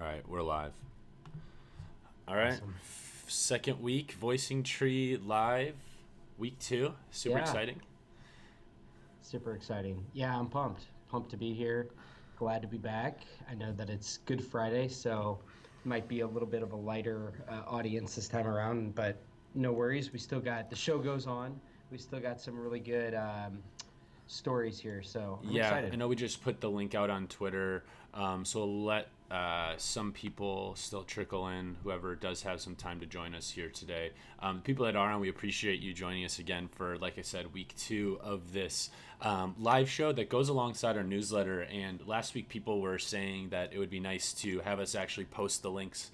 All right, we're live. All right, Awesome. second week, Voicing Tree live, week two. Super Yeah, exciting. super exciting. Yeah, I'm pumped. Pumped to be here. Glad to be back. I know that it's Good Friday, so it might be a little bit of a lighter audience this time around, but no worries. We still got the show goes on. We still got some really good stories here, so I'm Yeah, I excited. know we just put the link out on Twitter, so we'll let some people still trickle in, whoever does have some time to join us here today. People that are on, we appreciate you joining us again for, like I said, week two of this live show that goes alongside our newsletter. And last week, people were saying that it would be nice to have us actually post the links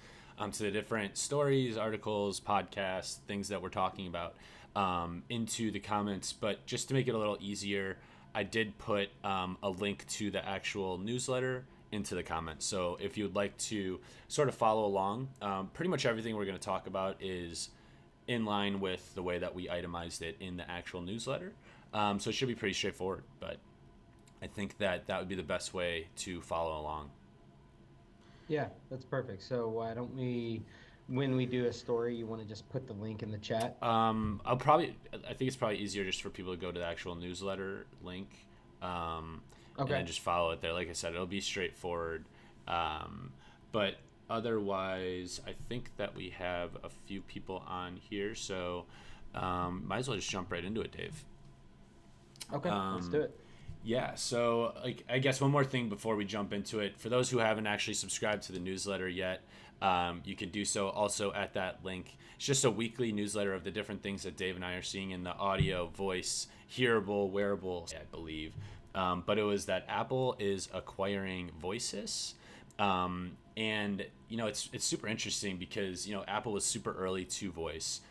to the different stories, articles, podcasts, things that we're talking about into the comments. But just to make it a little easier, I did put a link to the actual newsletter into the comments. So if you would like to sort of follow along, pretty much everything we're going to talk about is in line with the way that we itemized it in the actual newsletter. So it should be pretty straightforward, but I think that that would be the best way to follow along. Yeah, that's perfect. So why don't we, when we do a story, you want to just put the link in the chat? I think it's probably easier just for people to go to the actual newsletter link, and then Okay. just follow it there. Like I said, it'll be straightforward. Um, but otherwise, I think that we have a few people on here, so might as well just jump right into it, Dave. Okay, let's do it. Yeah, so like I guess one more thing before we jump into it. For those who haven't actually subscribed to the newsletter yet, you can do so also at that link. It's just a weekly newsletter of the different things that Dave and I are seeing in the audio, voice, hearable, wearable, I believe. But it was that Apple is acquiring Voices. And it's super interesting because Apple was super early to voice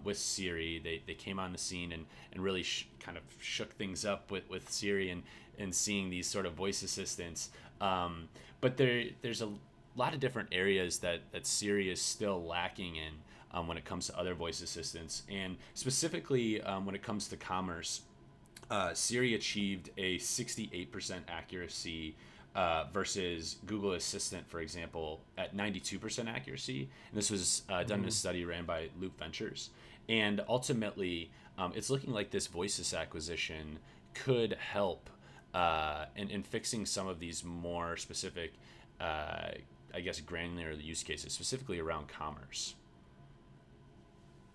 with Siri. They came on the scene and really kind of shook things up with Siri and seeing these sort of voice assistants. But there's a lot of different areas that Siri is still lacking in when it comes to other voice assistants, and specifically when it comes to commerce. Siri achieved a 68% accuracy versus Google Assistant, for example, at 92% accuracy. And this was done in a Mhm. study ran by Loop Ventures. And ultimately, it's looking like this Voices acquisition could help in fixing some of these more specific, I guess, granular use cases, specifically around commerce.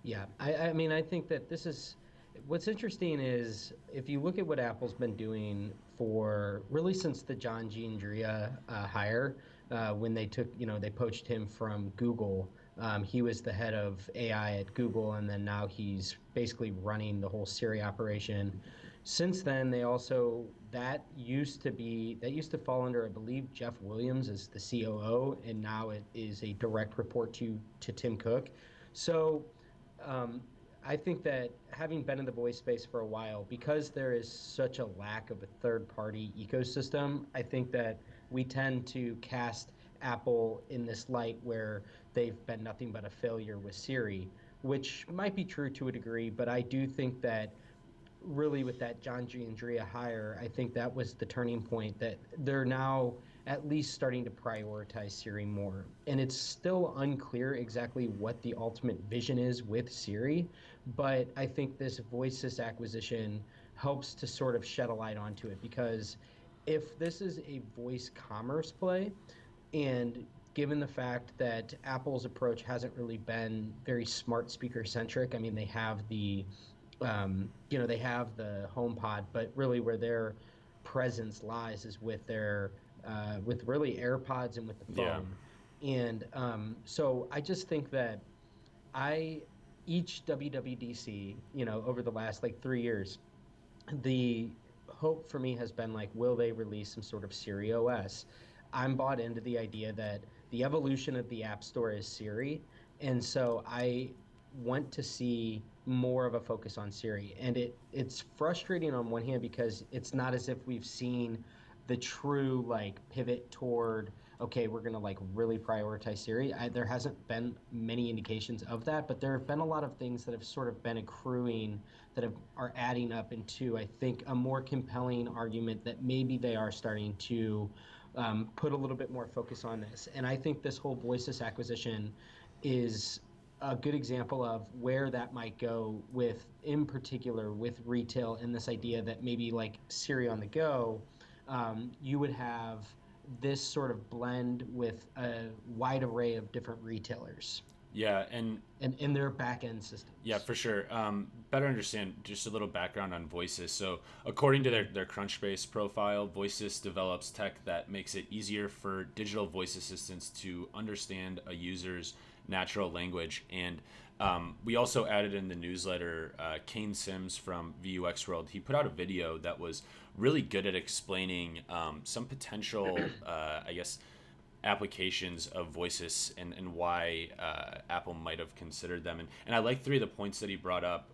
Yeah, I mean, I think that this is what's interesting is if you look at what Apple's been doing for really since the John Giandria hire, when they took, they poached him from Google. He was the head of AI at Google, and then now he's basically running the whole Siri operation. Since then, they also that used to fall under, I believe, Jeff Williams as the COO, and now it is a direct report to Tim Cook. So um, I think that having been in the voice space for a while, because there is such a lack of a third party ecosystem, I think that we tend to cast Apple in this light where they've been nothing but a failure with Siri, which might be true to a degree, but I do think that really with that John Giandria hire, I think that was the turning point that they're now at least starting to prioritize Siri more. And it's still unclear exactly what the ultimate vision is with Siri, but I think this Voices acquisition helps to sort of shed a light onto it because if this is a voice commerce play, and given the fact that Apple's approach hasn't really been very smart speaker centric, I mean, they have the HomePod, but really where their presence lies is with with really AirPods and with the Yeah. phone. And so I just think that I each WWDC, over the last like 3 years, the hope for me has been like, will they release some sort of Siri OS? I'm bought into the idea that the evolution of the App Store is Siri. And so I want to see more of a focus on Siri. And it's frustrating on one hand because it's not as if we've seen the true like pivot toward, okay, we're going to like really prioritize Siri. There hasn't been many indications of that, but there have been a lot of things that have sort of been accruing are adding up into, I think, a more compelling argument that maybe they are starting to put a little bit more focus on this. And I think this whole Voices acquisition is a good example of where that might go with, in particular, with retail and this idea that maybe like Siri on the go, you would have this sort of blend with a wide array of different retailers Yeah, and and in their back end yeah, systems. for sure. Better understand just a little background on Voices. So, according to their Crunchbase profile, Voices develops tech that makes it easier for digital voice assistants to understand a user's natural language. And we also added in the newsletter Kane Sims from VUX World. He put out a video that was really good at explaining some potential, I guess, applications of Voices and why Apple might have considered them. And I like three of the points that he brought up.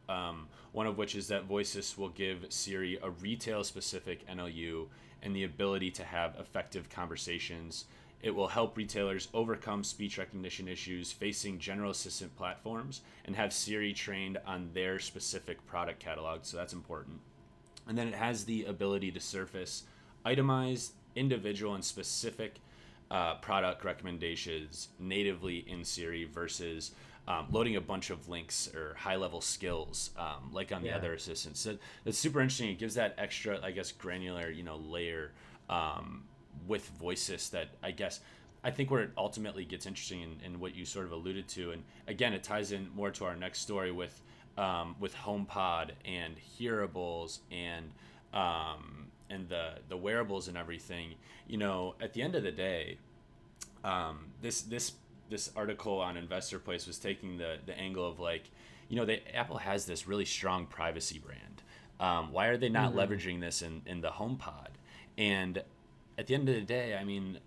One of which is that Voices will give Siri a retail specific NLU and the ability to have effective conversations. It will help retailers overcome speech recognition issues facing general assistant platforms and have Siri trained on their specific product catalog. So that's important. And then it has the ability to surface itemized, individual, and specific product recommendations natively in Siri versus loading a bunch of links or high level skills like on the Yeah. other assistants. So that's super interesting. It gives that extra, I guess, granular, layer with Voices that I think where it ultimately gets interesting in what you sort of alluded to. And again, it ties in more to our next story with HomePod and hearables and the wearables and everything. At the end of the day, this article on Investor Place was taking the angle of like, Apple has this really strong privacy brand. Why are they not Hmm. leveraging this in the HomePod? And at the end of the day, I mean,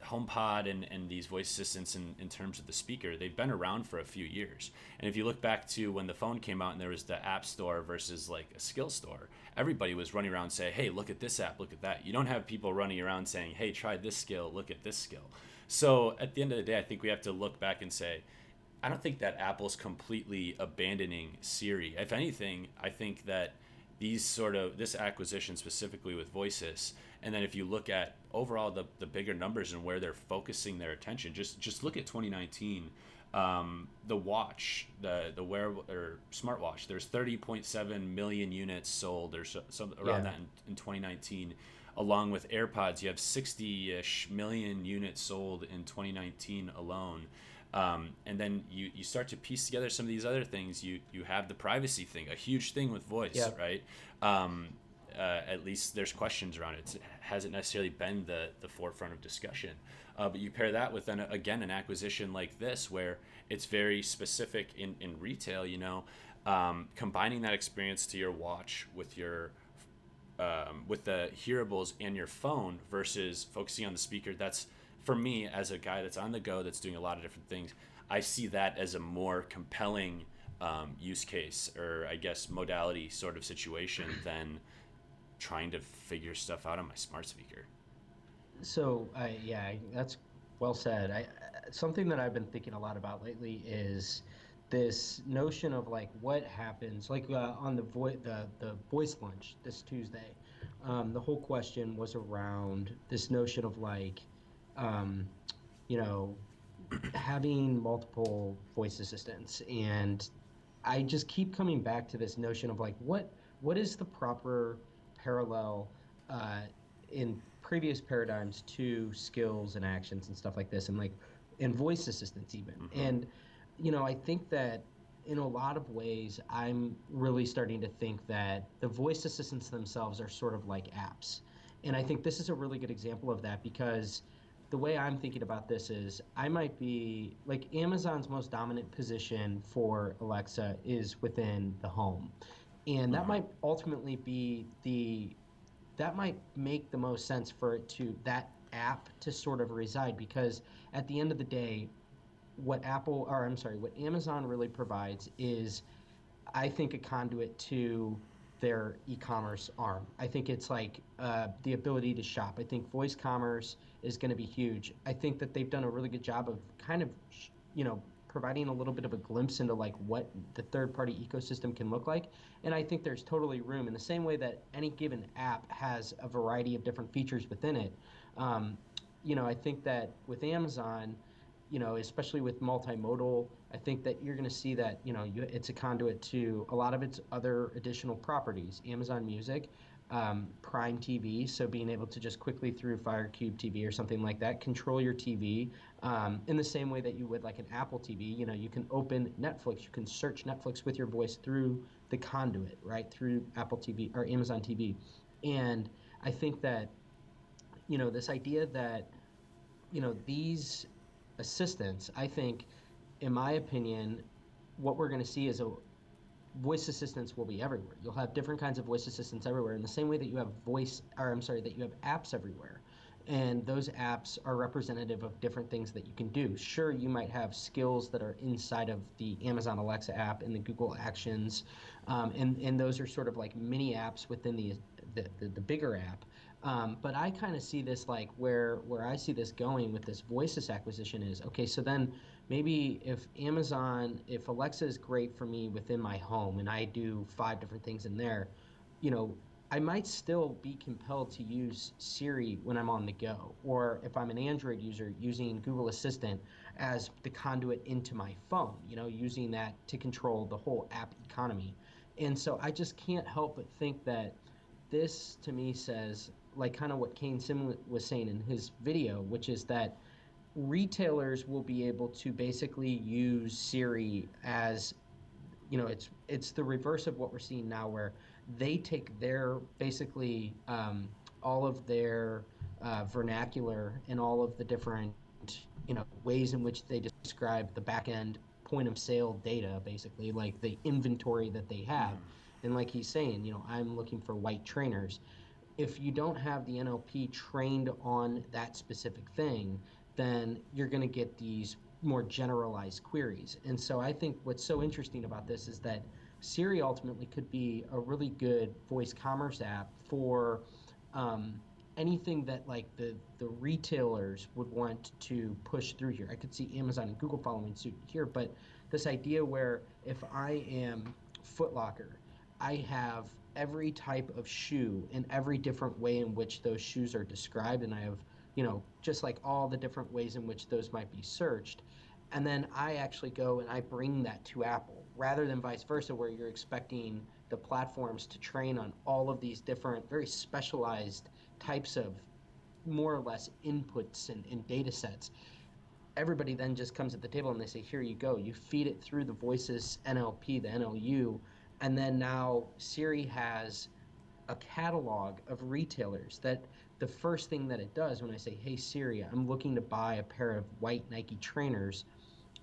HomePod and these voice assistants in terms of the speaker, they've been around for a few years. And if you look back to when the phone came out and there was the App Store versus like a skill store, everybody was running around saying, hey, look at this app, look at that. You don't have people running around saying, hey, try this skill, look at this skill. So at the end of the day, I think we have to look back and say, I don't think that Apple's completely abandoning Siri. If anything, I think that this acquisition specifically with Voices, and then if you look at overall the bigger numbers and where they're focusing their attention, just look at 2019. The watch, the wearable or smartwatch, there's 30.7 million units sold. There's some around Yeah. that in 2019. Along with AirPods, you have 60-ish million units sold in 2019 alone. And then you start to piece together some of these other things. You have the privacy thing, a huge thing with voice, Yep. right? At least there's questions around it. It hasn't necessarily been the forefront of discussion. But you pair that with then again an acquisition like this, where it's very specific in retail. Combining that experience to your watch with the hearables and your phone versus focusing on the speaker. That's for me as a guy that's on the go, that's doing a lot of different things. I see that as a more compelling use case or I guess modality sort of situation than trying to figure stuff out on my smart speaker. So, yeah, that's well said. Something that I've been thinking a lot about lately is this notion of like what happens, like on the voice lunch this Tuesday. The whole question was around this notion of like, um, you know, having multiple voice assistants, and I just keep coming back to this notion of like what is the proper parallel uh, in previous paradigms to skills and actions and stuff like this, and like in voice assistants even. Mm-hmm. And I think that in a lot of ways, I'm really starting to think that the voice assistants themselves are sort of like apps. And I think this is a really good example of that because the way I'm thinking about this is I might be like Amazon's most dominant position for Alexa is within the home. And that Mm-hmm. might ultimately be that might make the most sense for that app to sort of reside because at the end of the day, what Amazon really provides is I think a conduit to their e-commerce arm. I think it's like the ability to shop. I think voice commerce is going to be huge. I think that they've done a really good job of kind of, providing a little bit of a glimpse into like what the third-party ecosystem can look like. And I think there's totally room in the same way that any given app has a variety of different features within it. Um, I think that with Amazon, especially with multimodal, I think that you're going to see that, it's a conduit to a lot of its other additional properties, Amazon Music, Prime TV, so being able to just quickly through FireCube TV or something like that, control your TV in the same way that you would like an Apple TV. You can open Netflix, you can search Netflix with your voice through the conduit, right, through Apple TV or Amazon TV. And I think that, this idea that, these assistants, I think, in my opinion, what we're going to see is voice assistants will be everywhere. You'll have different kinds of voice assistants everywhere in the same way that you have that you have apps everywhere. And those apps are representative of different things that you can do. Sure, you might have skills that are inside of the Amazon Alexa app and the Google Actions, and those are sort of like mini apps within the bigger app. But I kind of see this like where I see this going with this voices acquisition is okay. So then maybe if Alexa is great for me within my home and I do 5 different things in there, I might still be compelled to use Siri when I'm on the go, or if I'm an Android user, using Google Assistant as the conduit into my phone, using that to control the whole app economy. And so I just can't help but think that this to me says, like kind of what Kane Sim was saying in his video, which is that retailers will be able to basically use Siri as, it's the reverse of what we're seeing now, where they take their basically all of their vernacular and all of the different ways in which they describe the back end point of sale data, basically like the inventory that they have. And like he's saying, I'm looking for white trainers. If you don't have the NLP trained on that specific thing, then you're going to get these more generalized queries. And so I think what's so interesting about this is that Siri ultimately could be a really good voice commerce app for anything that like the retailers would want to push through here. I could see Amazon and Google following suit here, but this idea where if I am Foot Locker, I have every type of shoe and every different way in which those shoes are described, and I have just like all the different ways in which those might be searched. And then I actually go and I bring that to Apple, rather than vice versa, where you're expecting the platforms to train on all of these different, very specialized types of more or less inputs and data sets. Everybody then just comes at the table and they say, here you go. You feed it through the voices NLP, the NLU, and then now Siri has a catalog of retailers that the first thing that it does when I say, hey Siri, I'm looking to buy a pair of white Nike trainers,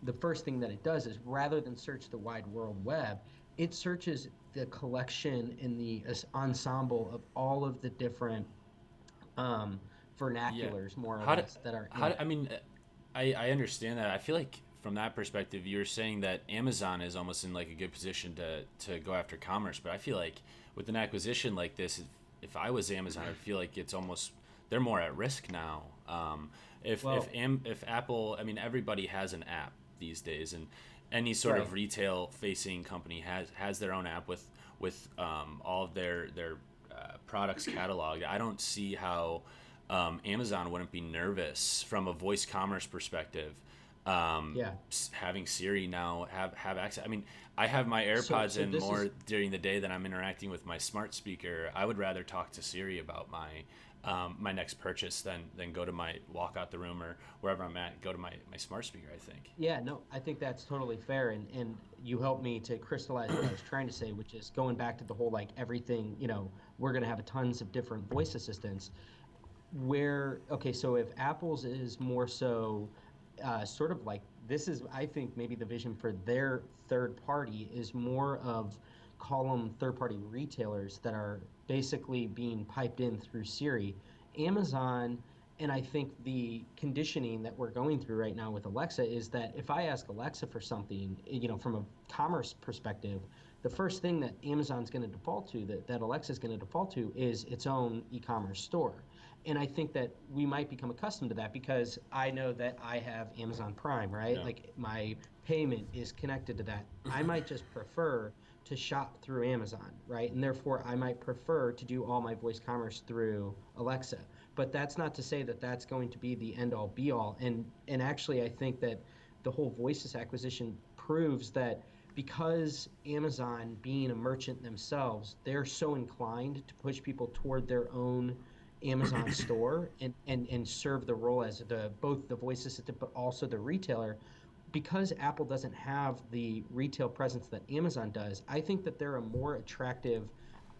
the first thing that it does is, rather than search the wide world web, it searches the collection in the ensemble of all of the different vernaculars, more or less, that are. I mean, I understand that. I feel like from that perspective, you're saying that Amazon is almost in like a good position to go after commerce, but I feel like with an acquisition like this, if I was Amazon, I feel like it's almost, they're more at risk now. If Apple, I mean, everybody has an app these days, and any sort of retail facing company has their own app with all of their products cataloged. I don't see how Amazon wouldn't be nervous from a voice commerce perspective. Having Siri now have access. I mean, I have my AirPods in more during the day than I'm interacting with my smart speaker. I would rather talk to Siri about my next purchase than walk out the room or wherever I'm at, go to my smart speaker, I think. Yeah, no, I think that's totally fair. And you helped me to crystallize what I was trying to say, which is going back to the whole, like, everything, we're going to have tons of different voice assistants so if Apple's is more so sort of like, this is, I think, maybe the vision for their third party is more of, call them third party retailers that are basically being piped in through Siri. Amazon, and I think the conditioning that we're going through right now with Alexa is that if I ask Alexa for something, from a commerce perspective, the first thing that Amazon's going to default to, that Alexa's going to default to, is its own e-commerce store. And I think that we might become accustomed to that because I know that I have Amazon Prime, right? Yeah. Like my payment is connected to that. I might just prefer to shop through Amazon, right? And therefore, I might prefer to do all my voice commerce through Alexa. But that's not to say that that's going to be the end all be all. And actually, I think that the whole Voices acquisition proves that because Amazon, being a merchant themselves, they're so inclined to push people toward their own Amazon store and serve the role as the both the voice assistant but also the retailer. Because Apple doesn't have the retail presence that Amazon does, I think that they're a more attractive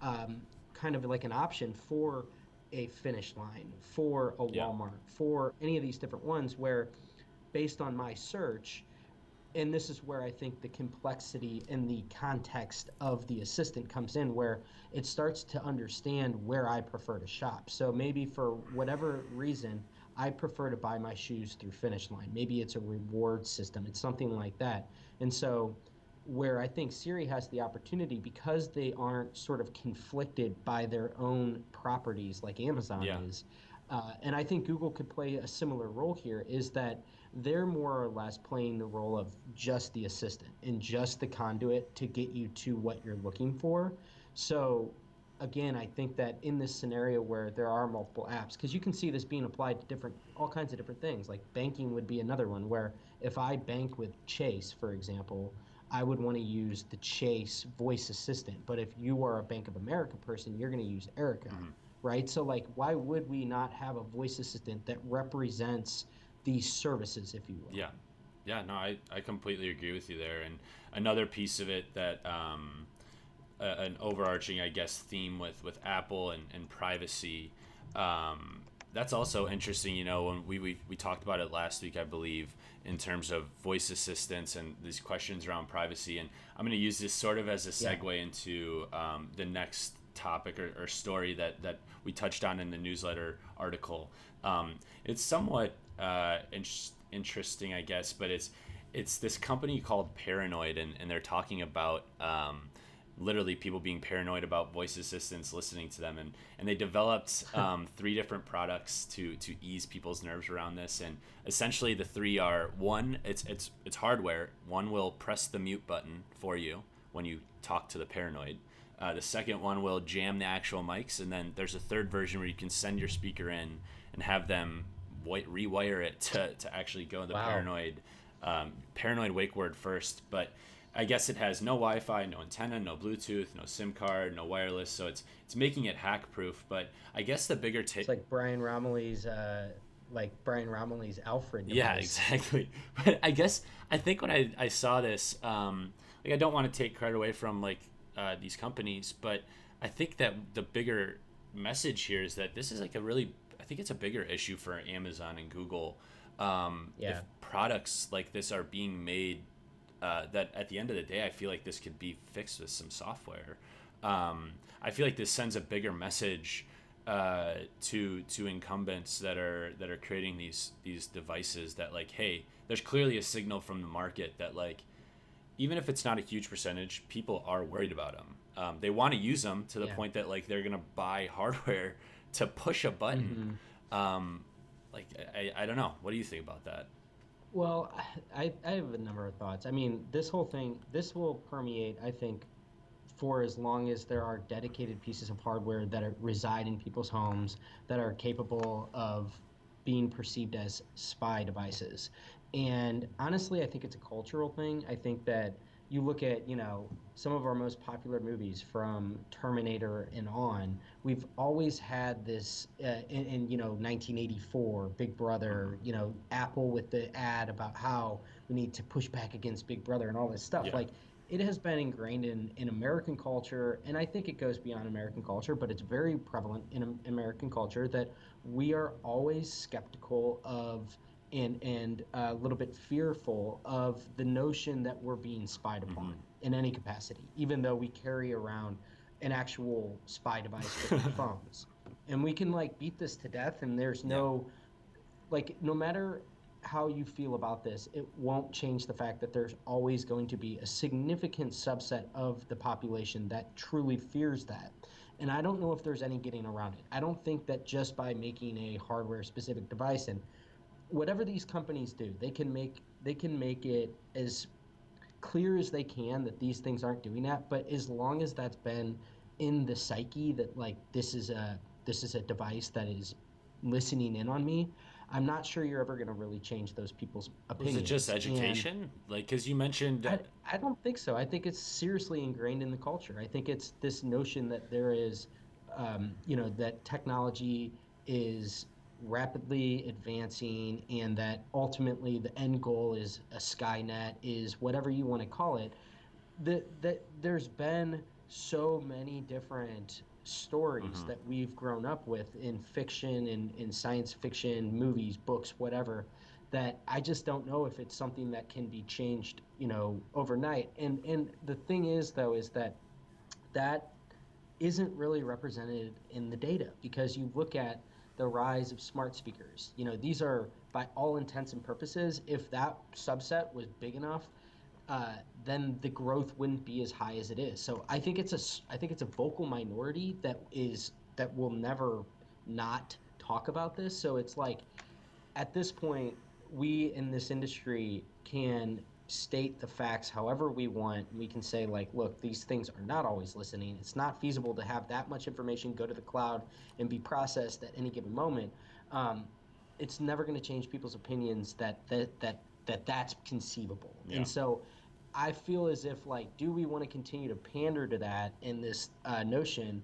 kind of like an option for a Finish Line, for a Yeah. Walmart, for any of these different ones where, based on my search, and this is where I think the complexity and the context of the assistant comes in, where it starts to understand where I prefer to shop. So maybe for whatever reason, I prefer to buy my shoes through Finish Line. Maybe it's a reward system, it's something like that. And so, where I think Siri has the opportunity because they aren't sort of conflicted by their own properties like Amazon Yeah. is. And I think Google could play a similar role here is that they're more or less playing the role of just the assistant and just the conduit to get you to what you're looking for. So again, I think that in this scenario where there are multiple apps, because you can see this being applied to different, all kinds of different things, like banking would be another one where if I bank with Chase, for example, I would want to use the Chase voice assistant. But if you are a Bank of America person, you're going to use Erica, Hmm. right? So, like, why would we not have a voice assistant that represents these services, if you will? Yeah. Yeah, no, I completely agree with you there. And another piece of it that an overarching, I guess, theme with Apple and privacy. That's also interesting. When we talked about it last week, I believe, in terms of voice assistants and these questions around privacy. And I'm going to use this sort of as a Yeah. segue into the next topic or story that we touched on in the newsletter article. It's somewhat interesting, I guess, but it's this company called Paranoid, and they're talking about literally people being paranoid about voice assistants listening to them, and they developed three different products to ease people's nerves around this. And essentially the three are: one, it's hardware. One will press the mute button for you when you talk to the Paranoid. The second one will jam the actual mics, and then there's a third version where you can send your speaker in and have them rewire it to actually go in the Wow. Paranoid wake word first. But I guess it has no Wi-Fi, no antenna, no Bluetooth, no SIM card, no wireless, so it's making it hack proof. But I guess the bigger It's like Brian Romilly's Alfred yeah, device. exactly. But I think when I saw this, like, I don't want to take credit away from like these companies, but I think that the bigger message here is that this is like I think it's a bigger issue for Amazon and Google. If Yeah. products like this are being made, that at the end of the day, I feel like this could be fixed with some software. I feel like this sends a bigger message to incumbents that are creating these devices, that like, hey, there's clearly a signal from the market that, like, even if it's not a huge percentage, people are worried about them. They want to use them to the Yeah. point that like they're gonna buy hardware to push a button. Hmm. Um, like, I don't know. What do you think about that? Well, I have a number of thoughts. I mean, this whole thing, this will permeate, I think, for as long as there are dedicated pieces of hardware that reside in people's homes that are capable of being perceived as spy devices. And honestly, I think it's a cultural thing. I think that you look at, some of our most popular movies from Terminator and on, we've always had this, in 1984, Big Hmm. Brother, Apple with the ad about how we need to push back against Big Brother and all this stuff. Yeah. Like, it has been ingrained in American culture, and I think it goes beyond American culture, but it's very prevalent in American culture that we are always skeptical of and a little bit fearful of the notion that we're being spied Hmm. upon in any capacity, even though we carry around an actual spy device with our phones. And we can like beat this to death, and there's Yeah. no like no matter how you feel about this, it won't change the fact that there's always going to be a significant subset of the population that truly fears that. And I don't know if there's any getting around it. I don't think that just by making a hardware specific device, and whatever these companies do, they can make it as clear as they can that these things aren't doing that. But as long as that's been in the psyche that like this is a device that is listening in on me, I'm not sure you're ever going to really change those people's Was it just opinions. And education? Like, because you mentioned, I don't think so. I think it's seriously ingrained in the culture. I think it's this notion that there is, that technology is rapidly advancing and that ultimately the end goal is a Skynet, is whatever you want to call it. That there's been so many different stories mhm. that we've grown up with in fiction and in science fiction movies, books, whatever, that I just don't know if it's something that can be changed, overnight. And the thing is though is that isn't really represented in the data, because you look at the rise of smart speakers. These are, by all intents and purposes, if that subset was big enough, then the growth wouldn't be as high as it is. So I think it's a vocal minority that will never not talk about this. So it's like, at this point, we in this industry can state the facts however we want. We can say, like, look, these things are not always listening. It's not feasible to have that much information go to the cloud and be processed at any given moment. Um, it's never going to change people's opinions that's conceivable. Yeah. And so I feel as if, like, do we want to continue to pander to that in this notion?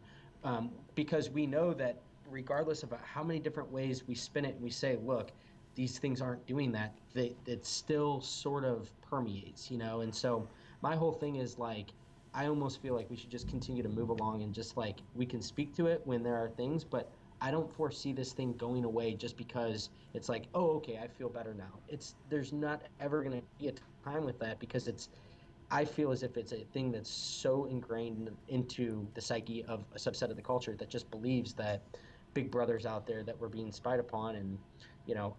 Because we know that regardless of how many different ways we spin it and we say, look, these things aren't doing that, it still sort of permeates. And so my whole thing is like, I almost feel like we should just continue to move along, and just like we can speak to it when there are things, but I don't foresee this thing going away just because it's like, oh, okay, I feel better now. There's not ever going to be a time with that, because I feel as if it's a thing that's so ingrained into the psyche of a subset of the culture that just believes that big brother's out there that we're being spied upon. And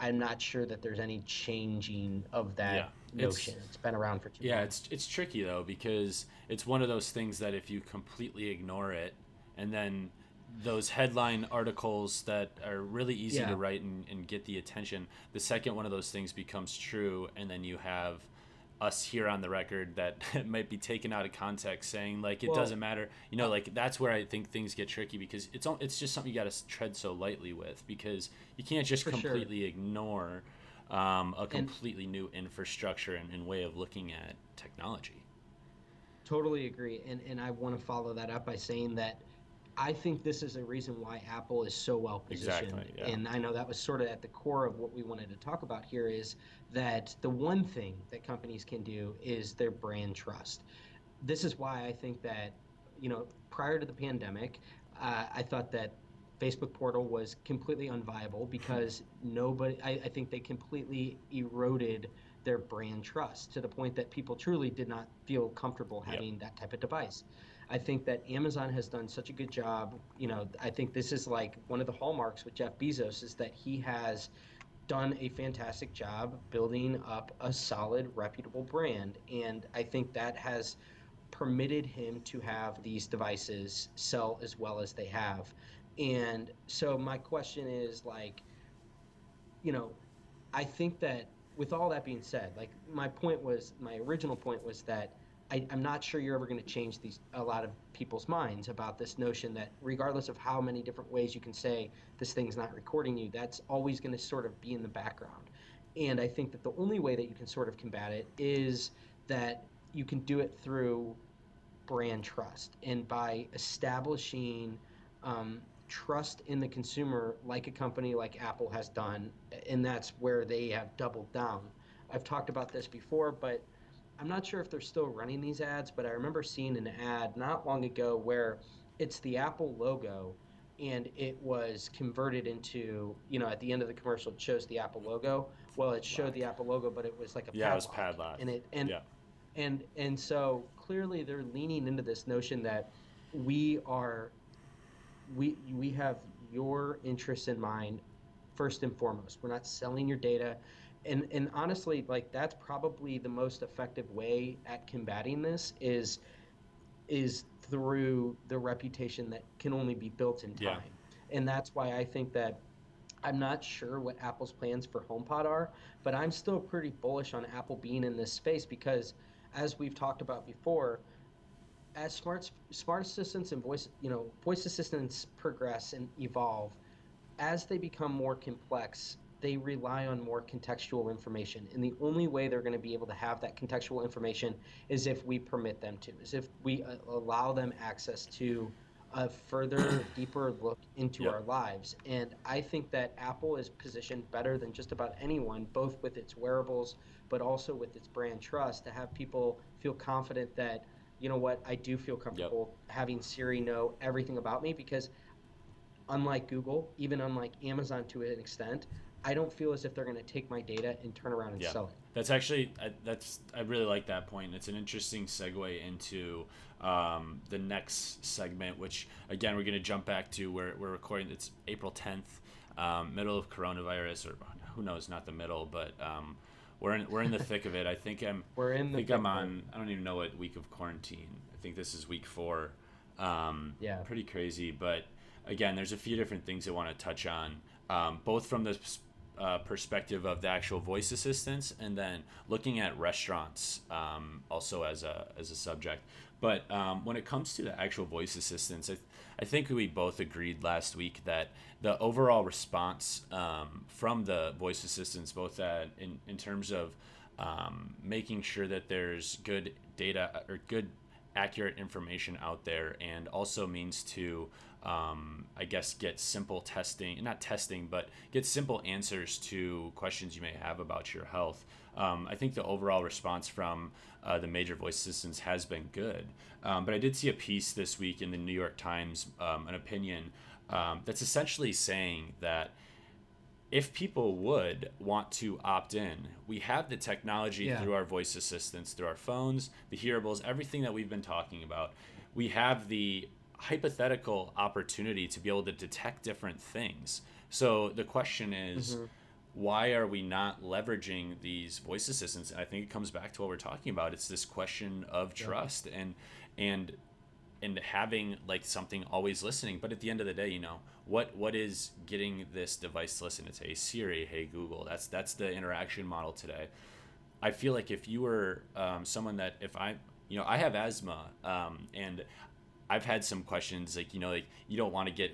I'm not sure that there's any changing of Yeah. that It's notion. It's been around for too Yeah, long. it's tricky though, because it's one of those things that if you completely ignore it, and then those headline articles that are really easy to Yeah. write and get the attention, the second one of those things becomes true, and then you have us here on the record that might be taken out of context saying like it doesn't Well, matter. uh, Like that's where I think things get tricky, because it's just something you got to tread so lightly with, because you can't just for sure. completely ignore a And completely new infrastructure and way of looking at technology. totally agree. And I want to follow that up by saying that I think this is a reason why Apple is so well Exactly. positioned. Yeah. And I know that was sort of at the core of what we wanted to talk about here, is that the one thing that companies can do is their brand trust. This is why I think that, prior to the pandemic, I thought that Facebook portal was completely unviable, because I think they completely eroded their brand trust to the point that people truly did not feel comfortable Yep. having that type of device. I think that Amazon has done such a good job. I think this is like one of the hallmarks with Jeff Bezos, is that he has done a fantastic job building up a solid, reputable brand. And I think that has permitted him to have these devices sell as well as they have. And so my question is, like, you know, I think that, with all that being said, like, my original point was that I'm not sure you're ever going to change a lot of people's minds about this notion that regardless of how many different ways you can say this thing's not recording you, that's always going to sort of be in the background. And I think that the only way that you can sort of combat it is that you can do it through brand trust, and by establishing trust in the consumer, like a company like Apple has done. And that's where they have doubled down. I've talked about this before, but I'm not sure if they're still running these ads, but I remember seeing an ad not long ago where it's the Apple logo, and it was converted into, at the end of the commercial, it shows the Apple logo. Well, it showed the Black. Apple logo, but it was like a Yeah, it was padlock. padlock. And it and Yeah. and so clearly they're leaning into this notion that we are we have your interests in mind first and foremost. We're not selling your data. And honestly, like, that's probably the most effective way at combating this, is through the reputation that can only be built in Yeah. time. And that's why I think that I'm not sure what Apple's plans for HomePod are, but I'm still pretty bullish on Apple being in this space because, as we've talked about before, as smart assistants and voice assistants progress and evolve, as they become more complex, they rely on more contextual information. And the only way they're going to be able to have that contextual information is if we permit them to, is if we allow them access to a further, deeper look into Yep. our lives. And I think that Apple is positioned better than just about anyone, both with its wearables, but also with its brand trust, to have people feel confident that, you know what, I do feel Yep. comfortable having Siri know everything about me because unlike Google, even unlike Amazon to an extent, I don't feel as if they're going to take my data and turn around and Yeah, sell it. that's actually I really like that point. It's an interesting segue into the next segment, which again we're going to jump back to where we're recording. It's April 10th, middle of coronavirus, or who knows, not the middle, but we're in the thick of it. We're in I the think thick I'm of it. on. I don't even know what week of quarantine. I think this is week 4. Yeah. Pretty crazy, but again, there's a few different things I want to touch on, both from the perspective of the actual voice assistants, and then looking at restaurants also as a subject. But when it comes to the actual voice assistants, I think we both agreed last week that the overall response from the voice assistants, both in terms of making sure that there's good data or good accurate information out there, and also means to I guess get simple testing, not testing, but get simple answers to questions you may have about your health. I think the overall response from the major voice assistants has been good. But I did see a piece this week in the New York Times, an opinion that's essentially saying that if people would want to opt in, we have the technology Yeah. through our voice assistants, through our phones, the hearables, everything that we've been talking about. We have the hypothetical opportunity to be able to detect different things. So the question is, Hmm. why are we not leveraging these voice assistants? And I think it comes back to what we're talking about. It's this question of Yep. trust and and having like something always listening. But at the end of the day, what is getting this device to listen? It's hey Siri, hey Google. That's the interaction model today. I feel like if you were someone that, if I have asthma, and I've had some questions like, like you don't want to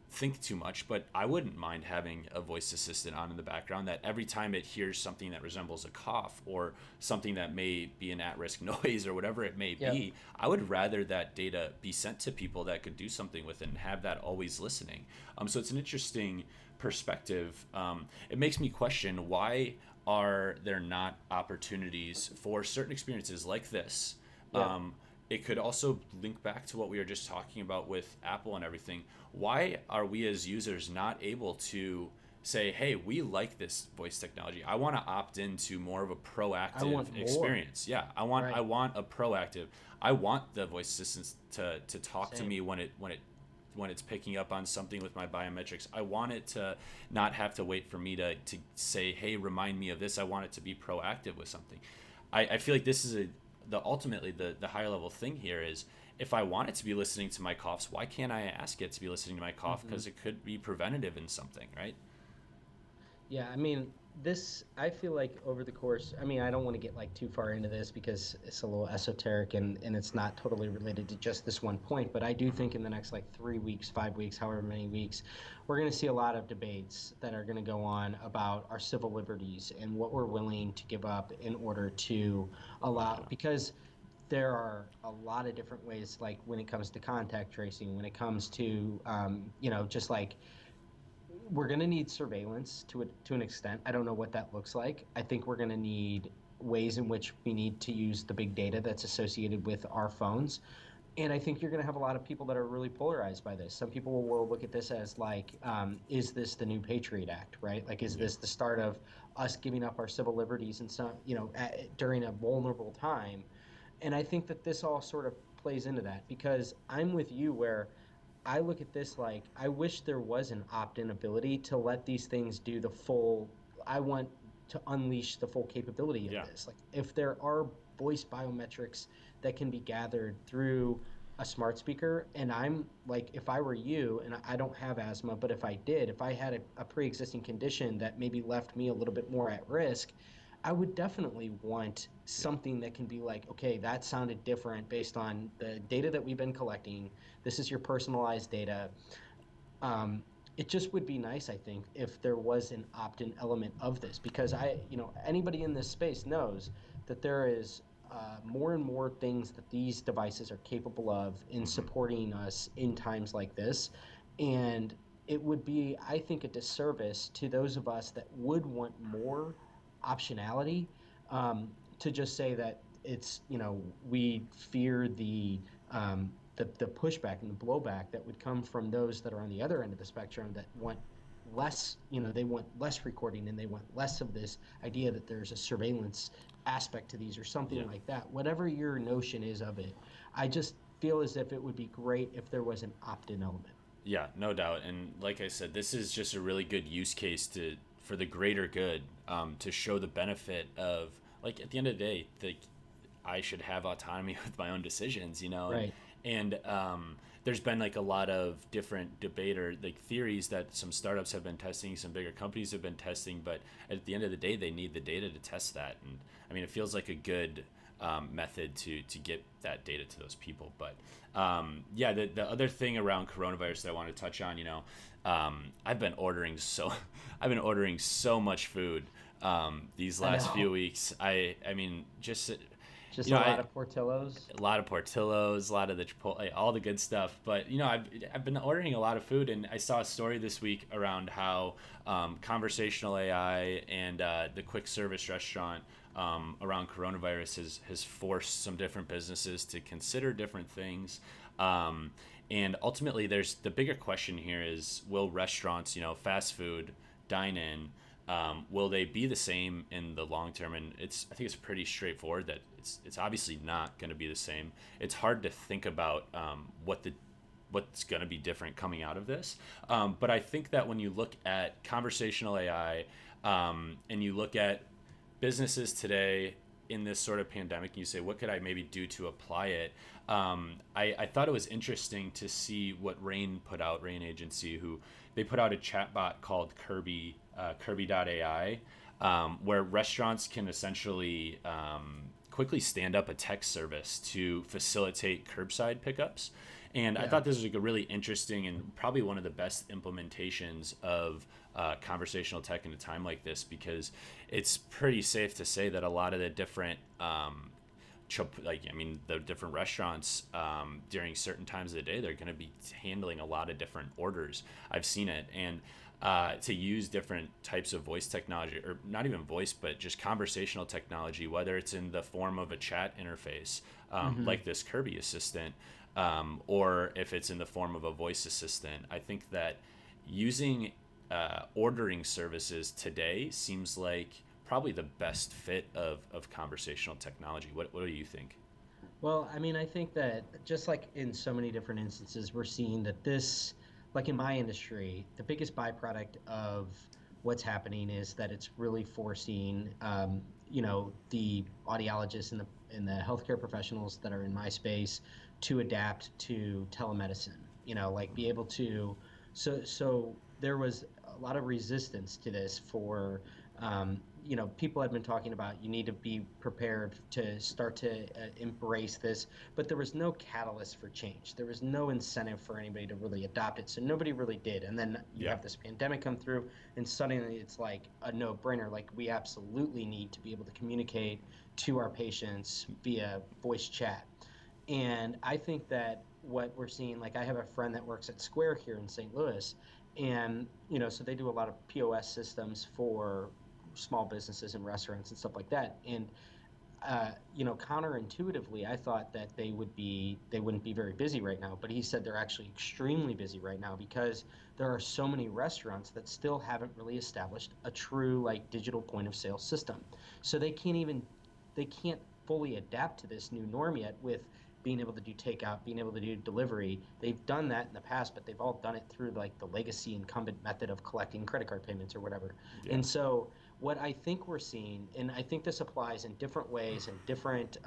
think too much, but I wouldn't mind having a voice assistant on in the background that every time it hears something that resembles a cough or something that may be an at-risk noise or whatever it may Yep. be, I would rather that data be sent to people that could do something with it and have that always listening. So it's an interesting perspective. It makes me question, why are there not opportunities for certain experiences like this? Yep. It could also link back to what we were just talking about with Apple and everything. Why are we as users not able to say, hey, we like this voice technology. I want to opt into more of a I proactive want more. experience. Yeah, I Right. want a proactive. I want the voice assistants to talk to Same. me when it's picking up on something with my biometrics. I want it to not have to wait for me to say, hey, remind me of this. I want it to be proactive with something. I feel like this is ultimately the higher level thing here is, if I want it to be listening to my coughs, why can't I ask it to be listening to my cough? Hmm. Because it could be preventative in something, right? Yeah, I mean, I feel like over the course, I mean, I don't want to get like too far into this because it's a little esoteric and it's not totally related to just this one point, but I do think in the next like 3 weeks, 5 weeks, however many weeks, we're going to see a lot of debates that are going to go on about our civil liberties and what we're willing to give up in order to allow, Wow. because there are a lot of different ways, like when it comes to contact tracing, when it comes to, just like we're going to need surveillance to an extent. I don't know what that looks like. I think we're going to need ways in which we need to use the big data that's associated with our phones. And I think you're going to have a lot of people that are really polarized by this. Some people will look at this as like, is this the new Patriot Act, right? Like, is Yeah. this the start of us giving up our civil liberties and some, during a vulnerable time? And I think that this all sort of plays into that because I'm with you where I look at this like I wish there was an opt-in ability to let these things do the full. I want to unleash the full capability of Yeah. this. Like if there are voice biometrics that can be gathered through a smart speaker, and I'm like, if I were you, and I don't have asthma, but if I did, if I had a pre-existing condition that maybe left me a little bit more at risk, I would definitely want Yeah. something that can be like, okay, that sounded different based on the data that we've been collecting. This is your personalized data. um, it just would be nice, I think, if there was an opt-in element of this, because anybody in this space knows that there is more and more things that these devices are capable of in Hmm. supporting us in times like this. And it would be, I think, a disservice to those of us that would want more optionality, to just say that we fear the pushback and the blowback that would come from those that are on the other end of the spectrum that want less, they want less recording, and they want less of this idea that there's a surveillance aspect to these or something Yeah. like that. Whatever your notion is of it, I just feel as if it would be great if there was an opt-in element. Yeah, no doubt. And like I said, this is just a really good use case to for the greater good, to show the benefit of, like, at the end of the day, I should have autonomy with my own decisions, Right. and there's been like a lot of different debate or like theories that some startups have been testing, some bigger companies have been testing, but at the end of the day, they need the data to test that. And I mean, it feels like a good method to get that data to those people. But yeah, the other thing around coronavirus that I want to touch on, I've been ordering so I've been ordering so much food these I last few know. weeks. I mean, just Just you a know, lot of Portillos. a lot of Portillos, a lot of the Chipotle, all the good stuff. But I've been ordering a lot of food, and I saw a story this week around how conversational AI and the quick service restaurant around coronavirus has forced some different businesses to consider different things. Um, and ultimately, there's the bigger question here is, will restaurants, fast food, dine in, will they be the same in the long term? And I think it's pretty straightforward that it's obviously not going to be the same. It's hard to think about what's going to be different coming out of this. But I think that when you look at conversational AI, and you look at businesses today in this sort of pandemic, and you say, what could I maybe do to apply it? I thought it was interesting to see what Rain put out, Rain Agency, who they put out a chatbot called Kirby, Kirby.ai, where restaurants can essentially quickly stand up a text service to facilitate curbside pickups. And I Yeah. thought this was like a really interesting and probably one of the best implementations of conversational tech in a time like this, because it's pretty safe to say that a lot of the different the different restaurants, during certain times of the day, they're going to be handling a lot of different orders. I've seen it. And to use different types of voice technology, or not even voice, but just conversational technology, whether it's in the form of a chat interface, Hmm. like this Kirby assistant, or if it's in the form of a voice assistant. I think that using ordering services today seems like probably the best fit of conversational technology. What do you think? Well, I mean, I think that just like in so many different instances, we're seeing that this, like in my industry, the biggest byproduct of what's happening is that it's really forcing, the audiologists and the healthcare professionals that are in my space to adapt to telemedicine. Like be able to, so there was a lot of resistance to this for people had been talking about you need to be prepared to start to embrace this, but there was no catalyst for change. There was no incentive for anybody to really adopt it. So nobody really did. And then you Yeah. have this pandemic come through, and suddenly it's like a no brainer. Like, we absolutely need to be able to communicate to our patients via voice chat. And I think that what we're seeing, like, I have a friend that works at Square here in St. Louis, and so they do a lot of POS systems for small businesses and restaurants and stuff like that. And counterintuitively, I thought that they wouldn't be very busy right now, but he said they're actually extremely busy right now because there are so many restaurants that still haven't really established a true like digital point of sale system. So they can't fully adapt to this new norm yet with being able to do takeout, being able to do delivery. They've done that in the past, but they've all done it through like the legacy incumbent method of collecting credit card payments or whatever. Yeah. And so what I think we're seeing, and I think this applies in different ways and different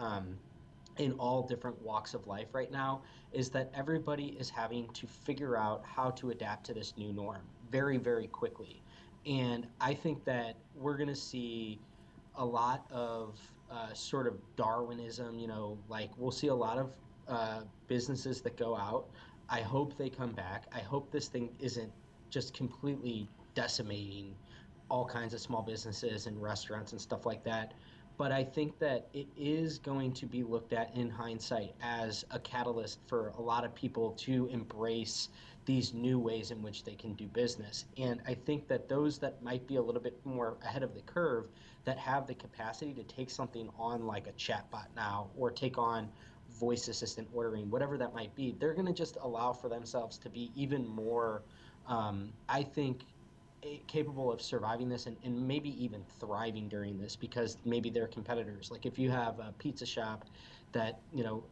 in all different walks of life right now is that everybody is having to figure out how to adapt to this new norm very, very quickly. And I think that we're going to see a lot of sort of Darwinism, like we'll see a lot of businesses that go out. I hope they come back. I hope this thing isn't just completely decimating all kinds of small businesses and restaurants and stuff like that. But I think that it is going to be looked at in hindsight as a catalyst for a lot of people to embrace these new ways in which they can do business. And I think that those that might be a little bit more ahead of the curve, that have the capacity to take something on like a chatbot now, or take on voice assistant ordering, whatever that might be, they're going to just allow for themselves to be even more, I think, capable of surviving this, and maybe even thriving during this, because maybe they're competitors. Like if you have a pizza shop that,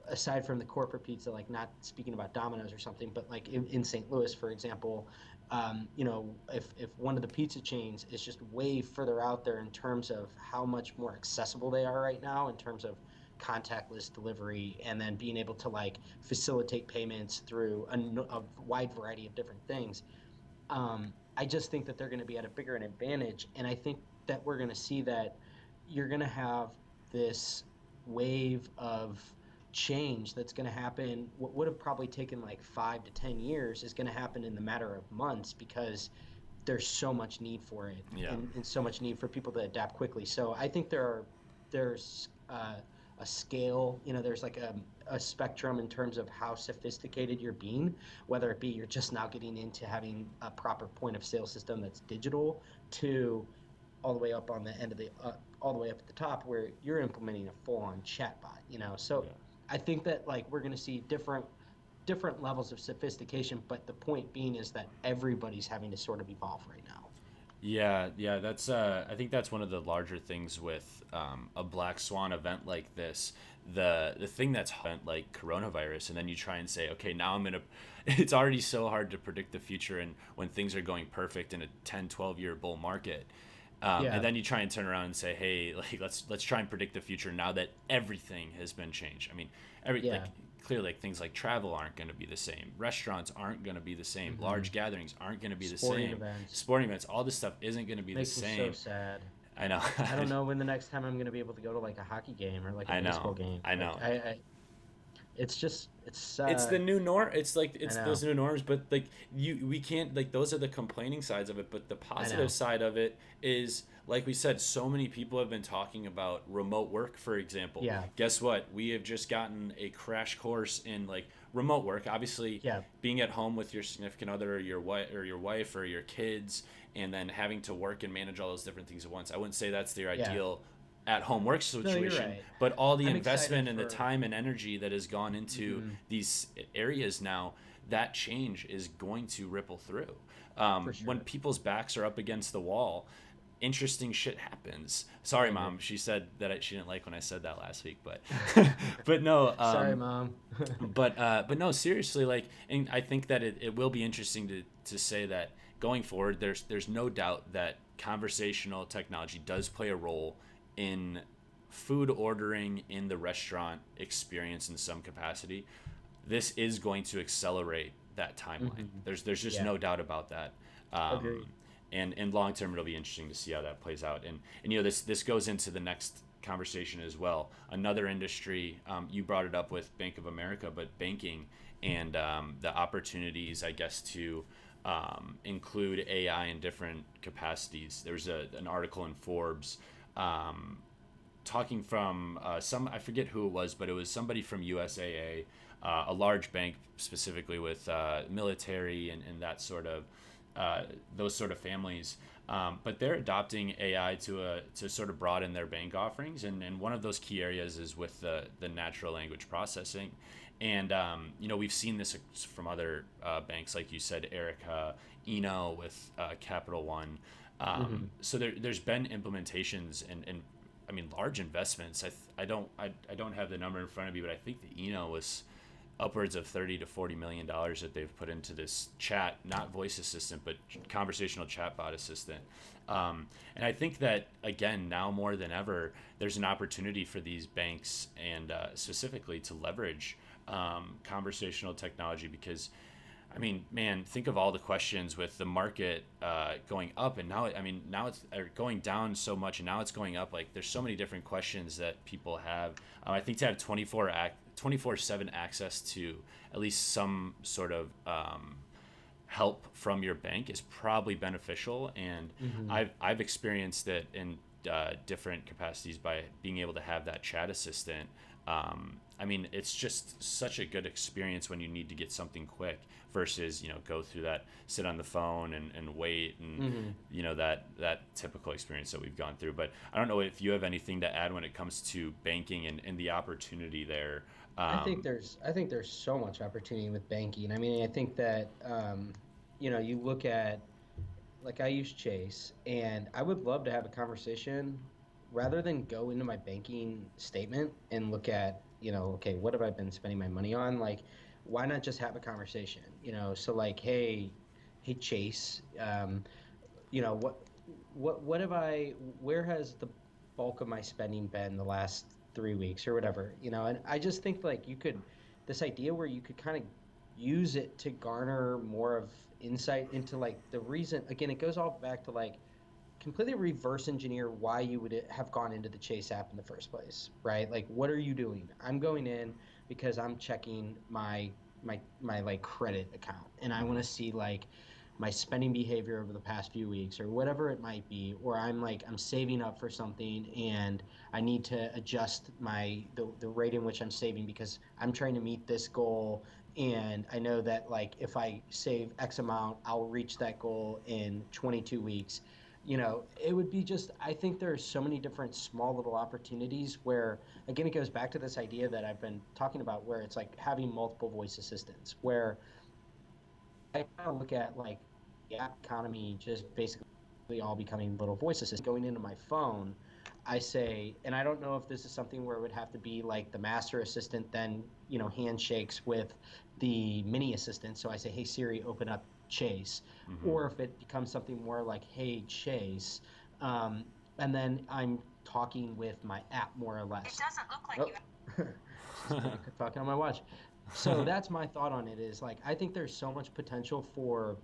aside from the corporate pizza, like not speaking about Domino's or something, but like in St. Louis, for example, if one of the pizza chains is just way further out there in terms of how much more accessible they are right now in terms of contactless delivery, and then being able to like facilitate payments through a wide variety of different things, I just think that they're going to be at a bigger advantage. And I think that we're going to see that you're going to have this wave of change that's going to happen. What would have probably taken like 5 to 10 years is going to happen in the matter of months, because there's so much need for it, Yeah. and so much need for people to adapt quickly. So I think there's a scale, there's like a spectrum in terms of how sophisticated you're being, whether it be you're just now getting into having a proper point of sale system that's digital, to all the way up on the end of the all the way up at the top where you're implementing a full-on chatbot. So Yeah. I think that like we're going to see different levels of sophistication, but the point being is that everybody's having to sort of evolve right now. Yeah, yeah, that's I think that's one of the larger things with a black swan event like this. The thing that's like coronavirus, and then you try and say, okay, now I'm gonna. It's already so hard to predict the future, and when things are going perfect in a 10, 12 year bull market, and Yeah, then you try and turn around and say, hey, like let's try and predict the future now that everything has been changed. I mean, yeah. like clearly, like things like travel aren't going to be the same, restaurants aren't going to be the same, Hmm. large gatherings aren't going to be the Sporting same, events. sporting events, all this stuff isn't going to be the Makes me so same. sad. I know. I don't know when the next time I'm going to be able to go to like a hockey game or like a I baseball know. game. I Like know. it's just it's It's the new norm. It's like I it's know. those new norms, but like we can't, like, those are the complaining sides of it, but the I positive know. side of it is, like we said, so many people have been talking about remote work, for example. Yeah. Guess what? We have just gotten a crash course in like remote work. Obviously, Yeah. being at home with your significant other, or your wife or your kids, and then having to work and manage all those different things at once. I wouldn't say that's their Yeah. ideal at home work No, you're situation, right. but all the I'm excited investment and the for time and energy that has gone into hmm these areas now, that change is going to ripple through. for When sure. people's backs are up against the wall, interesting shit happens. Sorry, I agree. mom. She said that she didn't like when I said that last week, but but no. Sorry, mom. But no, seriously, like, and I think that it will be interesting to say that going forward, there's no doubt that conversational technology does play a role in food ordering, in the restaurant experience in some capacity. This is going to accelerate that timeline. Hmm. There's just Yeah. no doubt about that. Um, Agreed. and long term, it'll be interesting to see how that plays out. And this goes into the next conversation as well. Another industry, you brought it up with Bank of America, but banking, and the opportunities, I guess, to include AI in different capacities. There's an article in Forbes, um, talking from some, I forget who it was, but it was somebody from USAA, a large bank specifically with military and that sort of those sort of families. But they're adopting AI to sort of broaden their bank offerings, and one of those key areas is with the natural language processing. And we've seen this from other banks, like you said, Erica, Eno with Capital One. Hmm. So there's been implementations and I mean large investments. I don't have the number in front of me, but I think the Eno was upwards of 30 to 40 million dollars that they've put into this chat, not voice assistant, but conversational chatbot assistant. And I think that, again, now more than ever, there's an opportunity for these banks and specifically to leverage conversational technology, because I mean, man, think of all the questions with the market going up, and now, I mean, now it's going down so much, and now it's going up. Like, there's so many different questions that people have. I think to have 24/7 access to at least some sort of help from your bank is probably beneficial. And Hmm. I've experienced it in different capacities by being able to have that chat assistant. I mean, it's just such a good experience when you need to get something quick versus, go through that, sit on the phone and wait, and, Hmm. that typical experience that we've gone through. But I don't know if you have anything to add when it comes to banking and the opportunity there. Um, I think there's so much opportunity with banking. I mean, I think that you look at, like, I use Chase, and I would love to have a conversation rather than go into my banking statement and look at, okay, what have I been spending my money on? Like, why not just have a conversation? So like, hey Chase, you know what what have I where has the bulk of my spending been the last 3 weeks or whatever, and I just think like this idea where you could kind of use it to garner more of insight into like the reason. Again, it goes all back to like completely reverse engineer why you would have gone into the Chase app in the first place, right? Like, what are you doing? I'm going in because I'm checking my like credit account, and I want to see like my spending behavior over the past few weeks or whatever it might be, or I'm saving up for something and I need to adjust the rate in which I'm saving because I'm trying to meet this goal, and I know that like if I save X amount, I'll reach that goal in 22 weeks. It would be just, I think there are so many different small little opportunities where, again, it goes back to this idea that I've been talking about where it's like having multiple voice assistants, where I kind of look at like the app economy just basically all becoming little voice assistants. Going into my phone, I say, and I don't know if this is something where it would have to be like the master assistant then, handshakes with the mini assistant. So I say, hey Siri, open up Chase, mhm. or if it becomes something more like, hey Chase, um, and then I'm talking with my app more or less. It doesn't look like you. She's talking on my watch. So that's my thought on it, is like I think there's so much potential for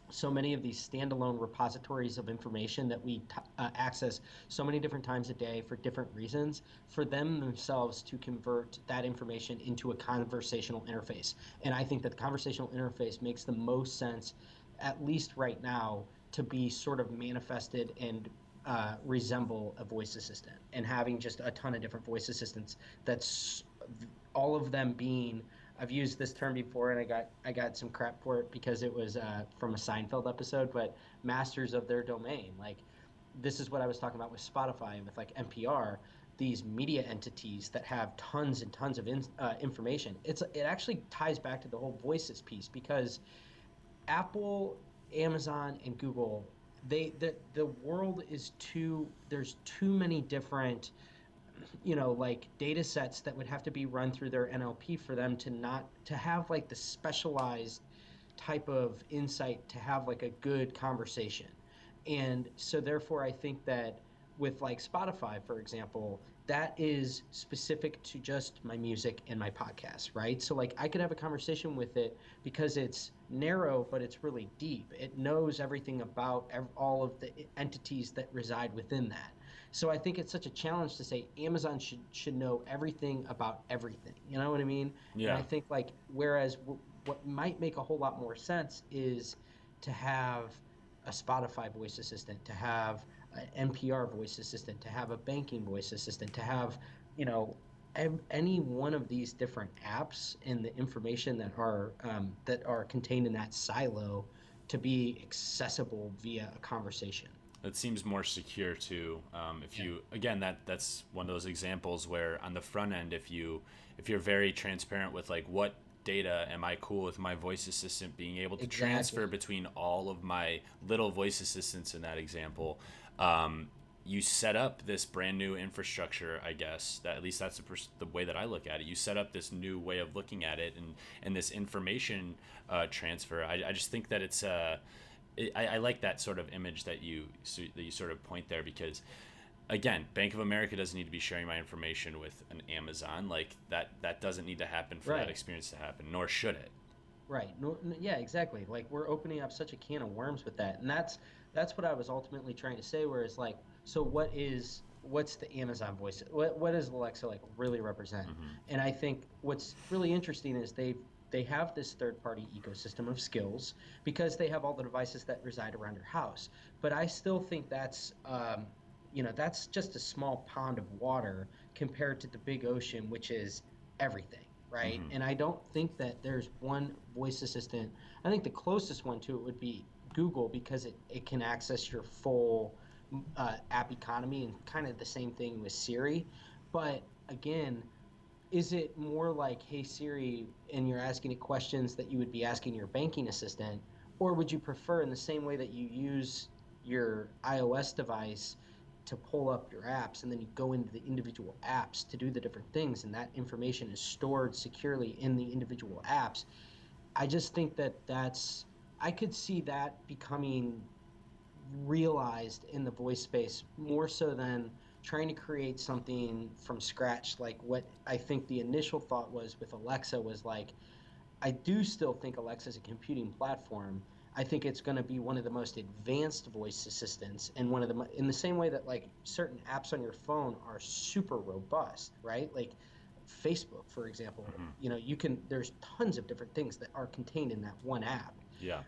so many of these standalone repositories of information that we access so many different times a day for different reasons, for them themselves to convert that information into a conversational interface. And I think that the conversational interface makes the most sense, at least right now, to be sort of manifested and resemble a voice assistant, and having just a ton of different voice assistants that's all of them being, I've used this term before and I got some crap for it because it was from a Seinfeld episode, but masters of their domain. Like, this is what I was talking about with Spotify and with like NPR, these media entities that have tons and tons of information. It actually ties back to the whole voices piece, because Apple, Amazon, and Google, the world is there's too many different, like data sets that would have to be run through their NLP for them to not to have like the specialized type of insight to have like a good conversation. And so therefore I think that with like Spotify, for example, that is specific to just my music and my podcast, right? So like I could have a conversation with it because it's narrow, but it's really deep. It knows everything about all of the entities that reside within that. So I think it's such a challenge to say Amazon should know everything about everything. You know what I mean? And I Yeah. think like whereas what might make a whole lot more sense is to have a Spotify voice assistant, to have an NPR voice assistant, to have a banking voice assistant, to have, you know, any one of these different apps and the information that are contained in that silo to be accessible via a conversation. It seems more secure too. If Yeah. you, again, that's one of those examples where on the front end, if you're very transparent with like what data am I cool with my voice assistant being able to transfer Exactly. between all of my little voice assistants in that example, um, you set up this brand new infrastructure, I guess. That at least that's the way that I look at it. You set up this new way of looking at it, and this information transfer. I just think that it's I like that sort of image that you sort of point there, because again, Bank of America doesn't need to be sharing my information with an Amazon. Like that doesn't need to happen for that experience to happen, nor should it. Right. No, yeah, exactly. Like we're opening up such a can of worms with that. And that's what I was ultimately trying to say, where it's like, so what's the Amazon voice? What does Alexa like really represent? And I think what's really interesting is they have this third-party ecosystem of skills because they have all the devices that reside around your house. But I still think that's that's just a small pond of water compared to the big ocean, which is everything, right? And I don't think that there's one voice assistant. I think the closest one to it would be Google, because it can access your full app economy, and kind of the same thing with Siri. But again, is it more like, hey Siri, and you're asking it questions that you would be asking your banking assistant, or would you prefer, in the same way that you use your iOS device to pull up your apps, and then you go into the individual apps to do the different things, and that information is stored securely in the individual apps? I just think I could see that becoming realized in the voice space more so than trying to create something from scratch, like what I think the initial thought was with Alexa. Was like, I do still think Alexa is a computing platform. I think it's going to be one of the most advanced voice assistants, and one of the, in the same way that like certain apps on your phone are super robust, right? Like Facebook, for example, there's tons of different things that are contained in that one app. Yeah.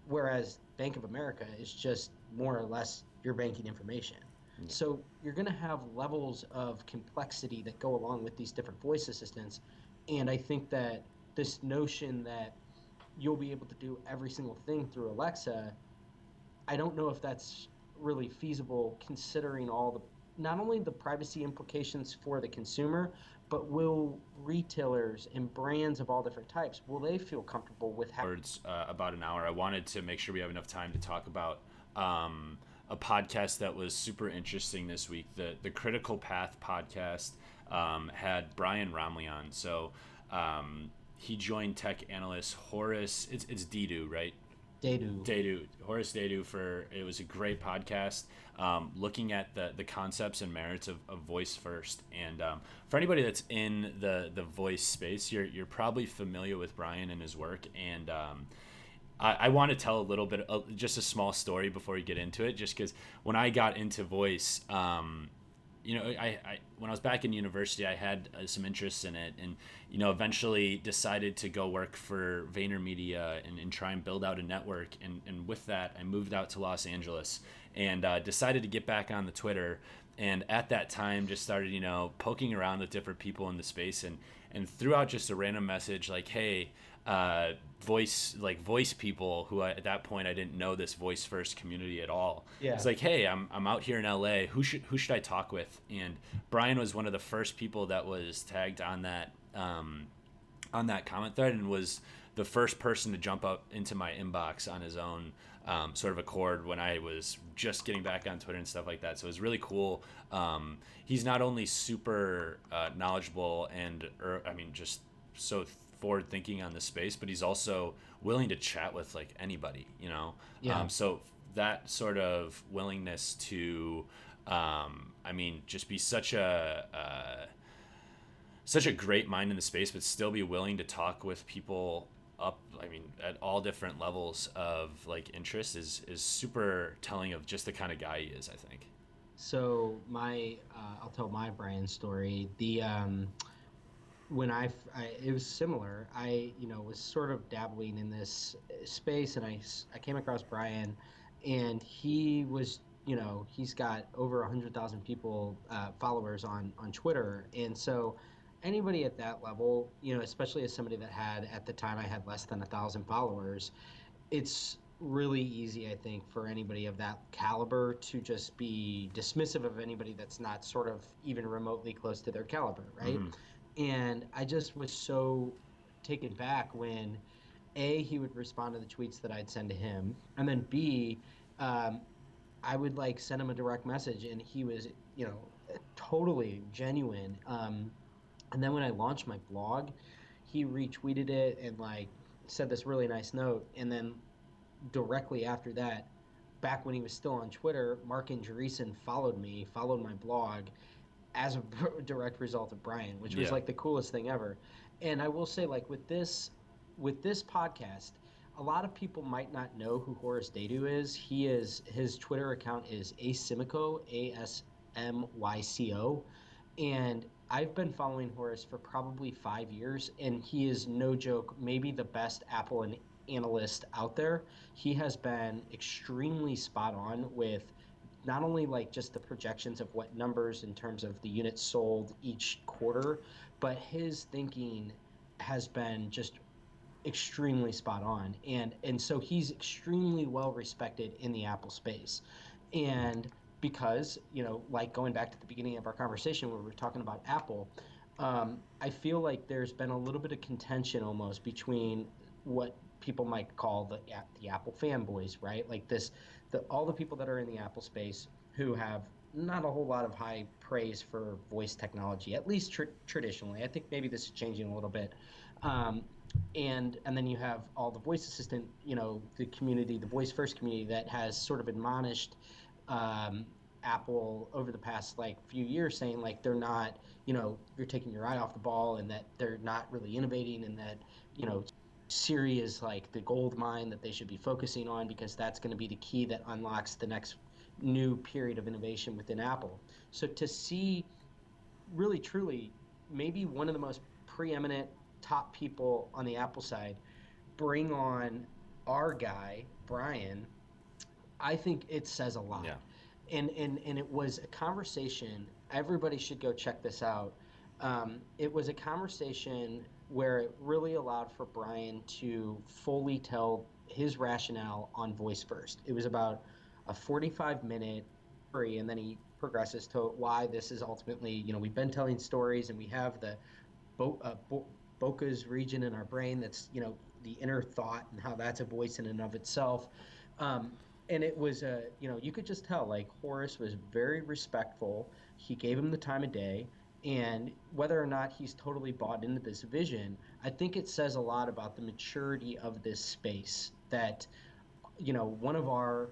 Whereas Bank of America is just more or less your banking information. Yeah. So you're going to have levels of complexity that go along with these different voice assistants. And I think that this notion that you'll be able to do every single thing through Alexa, I don't know if that's really feasible, considering all the, not only the privacy implications for the consumer, but will retailers and brands of all different types, will they feel comfortable with words about an hour? I wanted to make sure we have enough time to talk about a podcast that was super interesting this week. The Critical Path podcast had Brian Romley on. So he joined tech analyst Horace. It's Dedu, right? Dedu. Horace Dedu. It was a great podcast, looking at the concepts and merits of voice first. And for anybody that's in the voice space, you're probably familiar with Brian and his work. And I want to tell a little bit, just a small story before we get into it, just because when I got into voice, I when I was back in university, I had some interests in it, and eventually decided to go work for VaynerMedia and try and build out a network. And with that, I moved out to Los Angeles and decided to get back on the Twitter. And at that time, just started poking around with different people in the space, and threw out just a random message like, hey, voice people who at that point I didn't know this voice first community at all. Yeah. It's like, hey, I'm out here in LA. Who should I talk with? And Brian was one of the first people that was tagged on that comment thread, and was the first person to jump up into my inbox on his own sort of accord when I was just getting back on Twitter and stuff like that. So it was really cool. He's not only super knowledgeable and just so forward thinking on the space, but he's also willing to chat with like anybody, Yeah. So that sort of willingness to just be such a great mind in the space, but still be willing to talk with people up at all different levels of like interest is super telling of just the kind of guy he is, I think. So I'll tell my brand story. When it was similar. I was sort of dabbling in this space, and I came across Brian, and he was he's got over 100,000 people followers on Twitter. And so anybody at that level, especially as somebody that had, at the time I had less than 1,000 followers, it's really easy, I think, for anybody of that caliber to just be dismissive of anybody that's not sort of even remotely close to their caliber, right? Mm-hmm. And I just was so taken back when A, he would respond to the tweets that I'd send to him, and then B, I would like send him a direct message, and he was, totally genuine. And then when I launched my blog, he retweeted it and like said this really nice note. And then directly after that, back when he was still on Twitter, Mark Andreessen followed my blog as a direct result of Brian, which was Yeah. like the coolest thing ever. And I will say, like with this podcast, a lot of people might not know who Horace Dadu is. His Twitter account is Asymyco, Asmyco, and I've been following Horace for probably 5 years, and he is no joke, maybe the best Apple analyst out there. He has been extremely spot on with not only like just the projections of what numbers in terms of the units sold each quarter, but his thinking has been just extremely spot on, and so he's extremely well respected in the Apple space. And because, like going back to the beginning of our conversation where we are talking about Apple, I feel like there's been a little bit of contention almost between what people might call the Apple fanboys, right? Like all the people that are in the Apple space who have not a whole lot of high praise for voice technology, at least traditionally. I think maybe this is changing a little bit. Um, and then you have all the voice assistant, the community, the voice first community that has sort of admonished um, Apple over the past like few years, saying like they're not, you're taking your eye off the ball, and that they're not really innovating, and that you know Siri is like the gold mine that they should be focusing on, because that's going to be the key that unlocks the next new period of innovation within Apple. So to see really truly maybe one of the most preeminent top people on the Apple side bring on our guy Brian, I think it says a lot. Yeah. And it was a conversation. Everybody should go check this out. It was a conversation where it really allowed for Brian to fully tell his rationale on voice first. It was about a 45-minute story, and then he progresses to why this is ultimately, we've been telling stories, and we have the Boca's region in our brain that's, the inner thought, and how that's a voice in and of itself. Um, and it was you could just tell like Horace was very respectful. He gave him the time of day, and whether or not he's totally bought into this vision, I think it says a lot about the maturity of this space. That one of our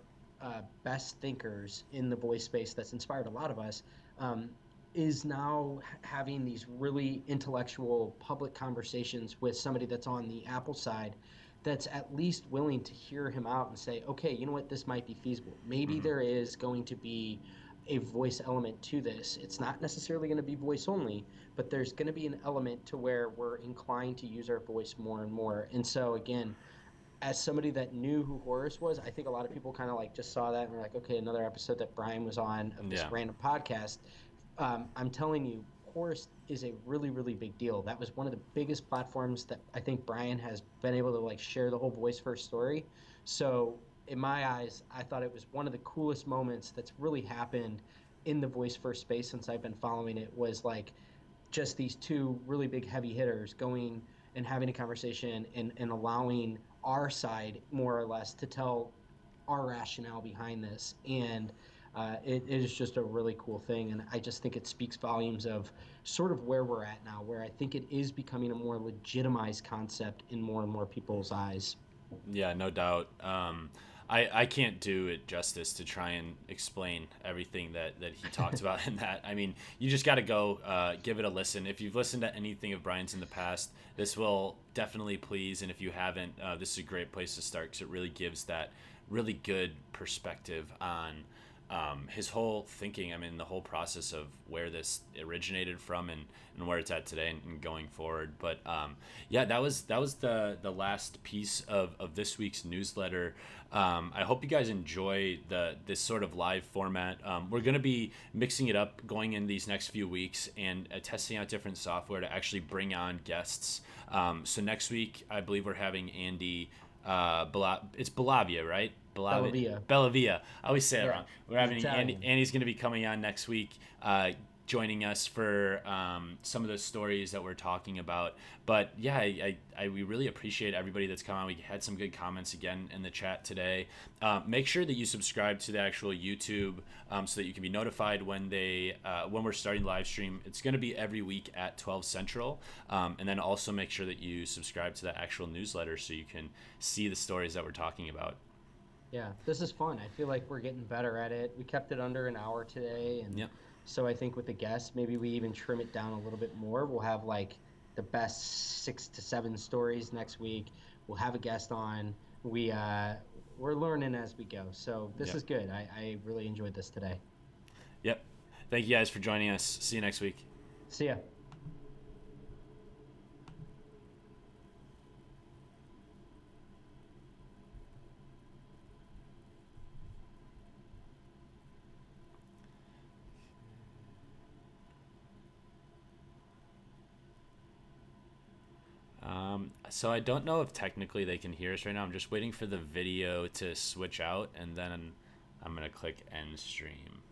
best thinkers in the voice space that's inspired a lot of us, um, is now having these really intellectual public conversations with somebody that's on the Apple side, that's at least willing to hear him out and say, okay, you know what, this might be feasible. Maybe Mm-hmm. there is going to be a voice element to this. It's not necessarily going to be voice only, but there's going to be an element to where we're inclined to use our voice more and more. And so, again, as somebody that knew who Horace was, I think a lot of people kind of like just saw that and were like, okay, another episode that Brian was on of this Yeah. random podcast. I'm telling you, Horace is a really, really big deal. That was one of the biggest platforms that I think Brian has been able to like share the whole voice first story. So in my eyes, I thought it was one of the coolest moments that's really happened in the voice first space since I've been following it, was like just these two really big heavy hitters going and having a conversation, and allowing our side more or less to tell our rationale behind this. And it is just a really cool thing. And I just think it speaks volumes of sort of where we're at now, where I think it is becoming a more legitimized concept in more and more people's eyes. Yeah, no doubt. I can't do it justice to try and explain everything that he talked about in that. I mean, you just got to go give it a listen. If you've listened to anything of Brian's in the past, this will definitely please. And if you haven't, this is a great place to start, because it really gives that really good perspective on his whole thinking. I mean, the whole process of where this originated from, and where it's at today, and going forward. But yeah, that was the last piece of this week's newsletter. I hope you guys enjoy this sort of live format. We're going to be mixing it up going in these next few weeks, and testing out different software to actually bring on guests. So next week, I believe we're having Andy. It's Bellavia, right? Bellavia. Bellavia. I always say it Yeah, wrong. We're he's having Italian. Andy's going to be coming on next week. joining us for some of the stories that we're talking about. But yeah, we really appreciate everybody that's come on. We had some good comments again in the chat today. Make sure that you subscribe to the actual YouTube so that you can be notified when we're starting live stream. It's going to be every week at 12 Central. And then also make sure that you subscribe to the actual newsletter so you can see the stories that we're talking about. Yeah, this is fun. I feel like we're getting better at it. We kept it under an hour today, and Yep. so I think with the guests, maybe we even trim it down a little bit more. We'll have like the best 6 to 7 stories next week. We'll have a guest on. We're learning as we go, so this Yep. is good. I really enjoyed this today. Yep. Thank you guys for joining us. See you next week. See ya. So I don't know if technically they can hear us right now. I'm just waiting for the video to switch out, and then I'm gonna click end stream.